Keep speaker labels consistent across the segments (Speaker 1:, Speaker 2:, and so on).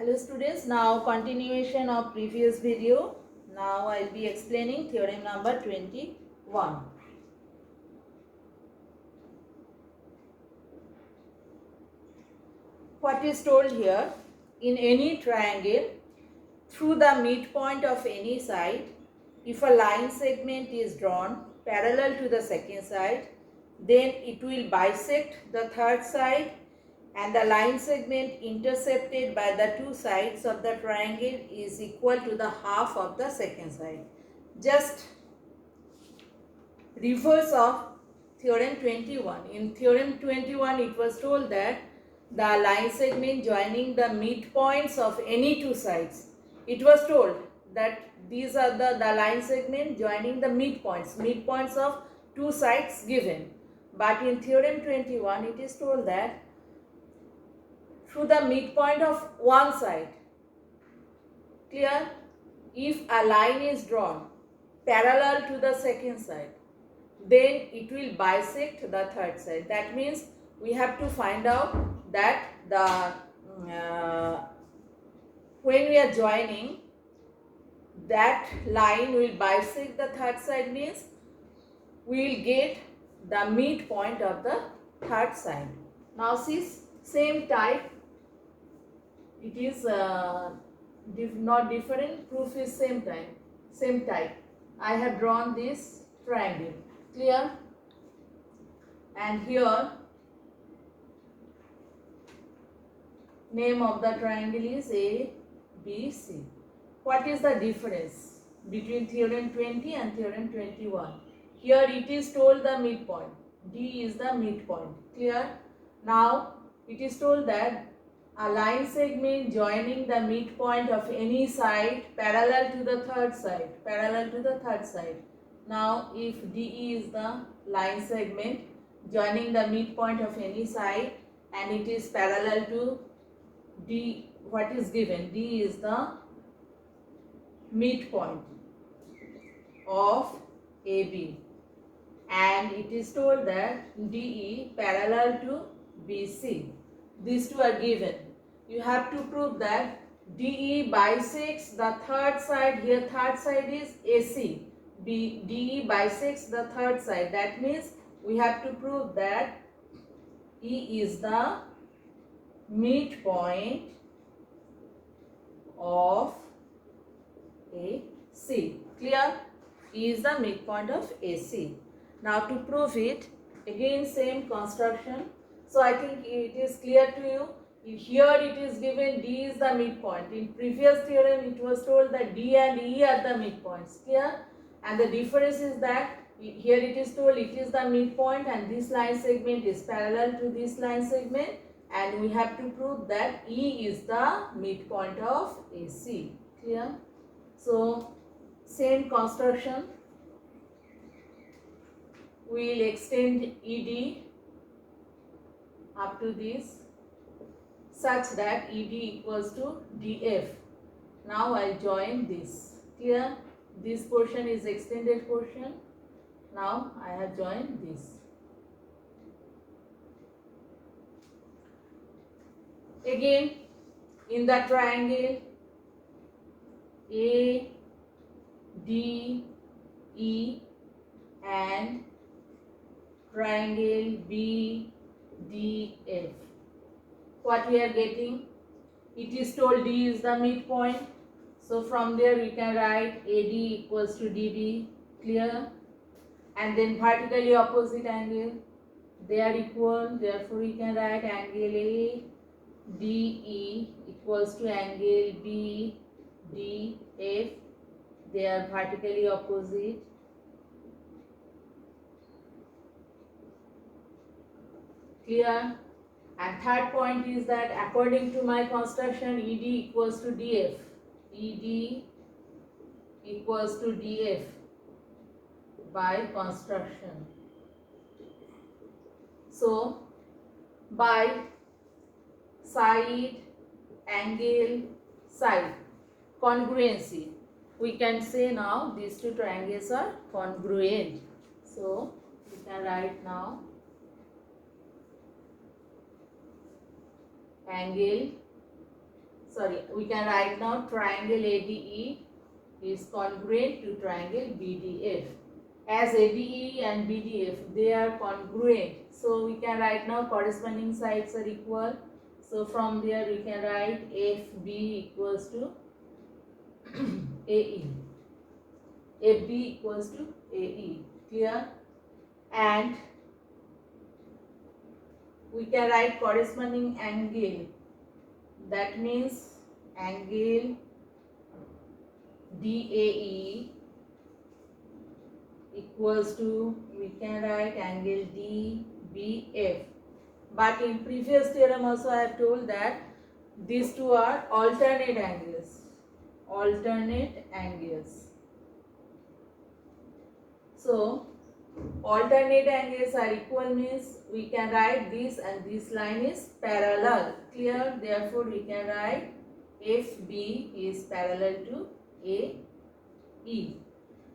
Speaker 1: Hello students, now continuation of previous video. Now I will be explaining theorem number 21. What is told here, in any triangle, through the midpoint of any side, if a line segment is drawn parallel to the second side, then it will bisect the third side, and the line segment intercepted by the two sides of the triangle is equal to the half of the second side. Just reverse of theorem 21. In theorem 21 it was told that the line segment joining the midpoints of any two sides. It was told that these are the line segment joining the midpoints of two sides given. But in theorem 21 it is told that through the midpoint of one side. Clear? If a line is drawn parallel to the second side, then it will bisect the third side. That means we have to find out that when we are joining, that line will bisect the third side, means we will get the midpoint of the third side. Now see, same type, it is not different, proof is same type. I have drawn this triangle. Clear? And here name of the triangle is ABC. What is the difference between theorem 20 and theorem 21? Here it is told the midpoint. D is the midpoint. Clear? Now it is told that a line segment joining the midpoint of any side parallel to the third side. Now if DE is the line segment joining the midpoint of any side and it is parallel to D, what is given? D is the midpoint of AB, and it is told that DE parallel to BC. These two are given. You have to prove that DE bisects the third side. Here third side is AC. DE bisects the third side. That means we have to prove that E is the midpoint of AC. Clear? E is the midpoint of AC. Now to prove it, again same construction. So I think it is clear to you. Here it is given D is the midpoint. In previous theorem it was told that D and E are the midpoints. Clear? And the difference is that here it is told it is the midpoint and this line segment is parallel to this line segment, and we have to prove that E is the midpoint of AC. Clear? So same construction. We will extend ED up to this such that ED equals to DF. Now I will join this. Clear? This portion is extended portion. Now I have joined this. Again in the triangle A, D, E and triangle B, D, F. What we are getting? It is told D is the midpoint. So from there we can write AD equals to DB. Clear? And then vertically opposite angle, they are equal. Therefore we can write angle ADE equals to angle BDF. They are vertically opposite. Clear? And third point is that according to my construction, ED equals to DF. ED equals to DF by construction. So by side, angle, side, congruency, we can say now these two triangles are congruent. So we can write now angle, we can write now triangle ADE is congruent to triangle BDF. As ADE and BDF, they are congruent, so we can write now corresponding sides are equal. So from there we can write FB equals to AE. FB equals to AE. Clear? And we can write corresponding angle. That means angle DAE equals to, we can write angle DBF. But in previous theorem also I have told that these two are alternate angles. Alternate angles. So alternate angles are equal means we can write this and this line is parallel. Clear? Therefore we can write FB is parallel to AE.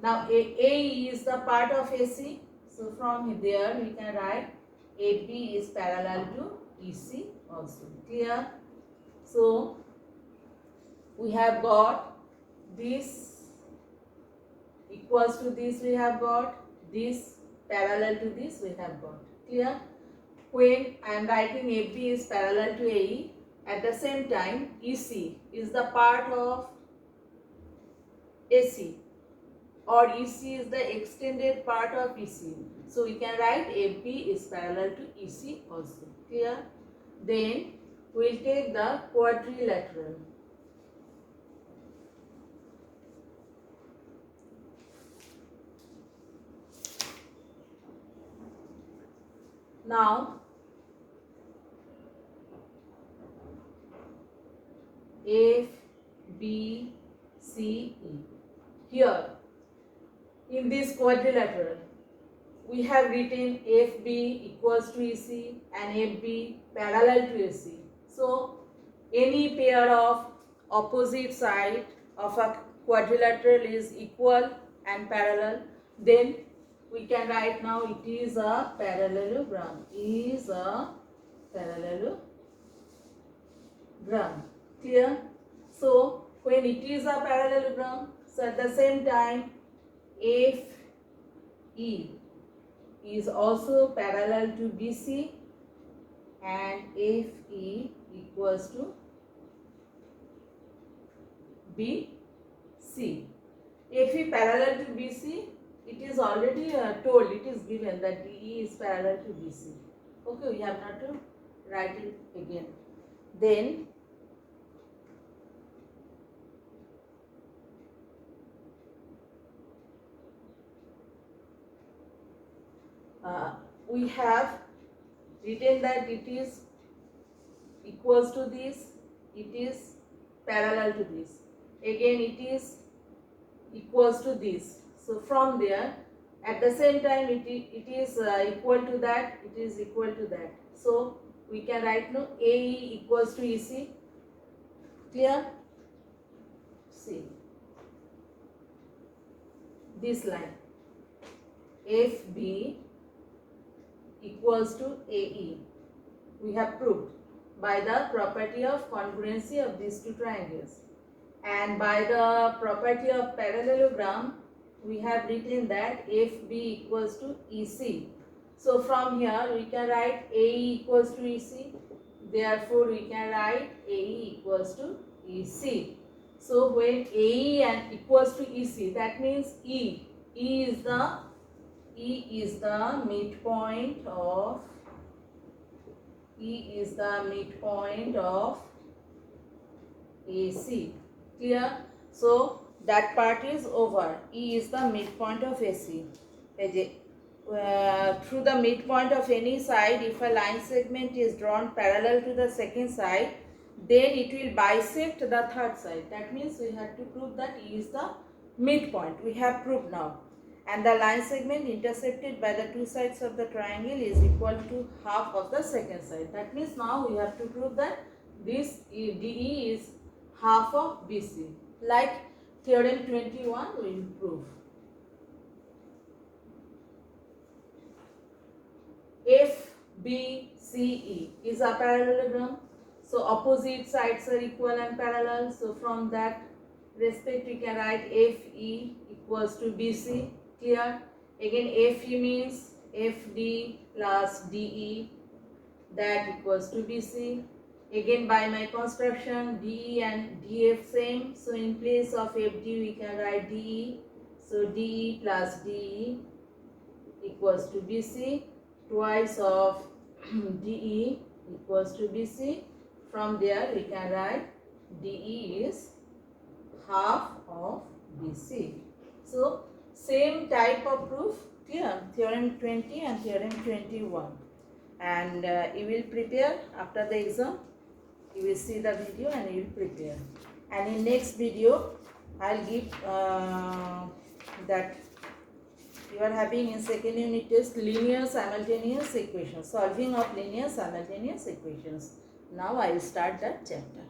Speaker 1: Now AE is the part of AC. So from there we can write AB is parallel to EC also. Clear? So we have got this equals to this, we have got this parallel to this, we have got. Clear? When I am writing AB is parallel to AE, at the same time EC is the part of AC, or EC is the extended part of EC. So we can write AB is parallel to EC also. Clear? Then we will take the quadrilateral. Now F, B, C, E. Here in this quadrilateral we have written FB equals to EC and FB parallel to AC. So any pair of opposite side of a quadrilateral is equal and parallel, then we can write now it is a parallelogram. Is a parallelogram. Clear? So when it is a parallelogram, so at the same time FE is also parallel to BC and FE equals to BC. FE parallel to BC, it is already told, it is given that DE is parallel to BC. Okay, we have not to write it again. Then we have written that it is equals to this, it is parallel to this, again it is equals to this. So from there at the same time it is equal to that, it is equal to that. So we can write now AE equals to EC. Clear? See this line FB equals to AE. We have proved by the property of congruency of these two triangles, and by the property of parallelogram we have written that FB equals to EC. So from here we can write AE equals to EC. Therefore we can write AE equals to EC. So when AE and equals to EC, that means E is the midpoint of AC. Clear? So that part is over. E is the midpoint of AC. Through the midpoint of any side, if a line segment is drawn parallel to the second side, then it will bisect the third side. That means we have to prove that E is the midpoint. We have proved now. And the line segment intercepted by the two sides of the triangle is equal to half of the second side. That means now we have to prove that this DE is half of BC. Like theorem 21 we will prove. FBCE is a parallelogram. So opposite sides are equal and parallel. So from that respect we can write FE equals to BC. Clear? Again FE means FD plus DE, that equals to BC. Again by my construction DE and DF same. So in place of FD we can write DE. So DE plus DE equals to BC. Twice of DE equals to BC. From there we can write DE is half of BC. So same type of proof, clear? Theorem 20 and theorem 21. And you will prepare after the exam. You will see the video and you will prepare. And in next video I'll give that you are having in second unit test linear simultaneous equations, solving of linear simultaneous equations. Now I will start that chapter.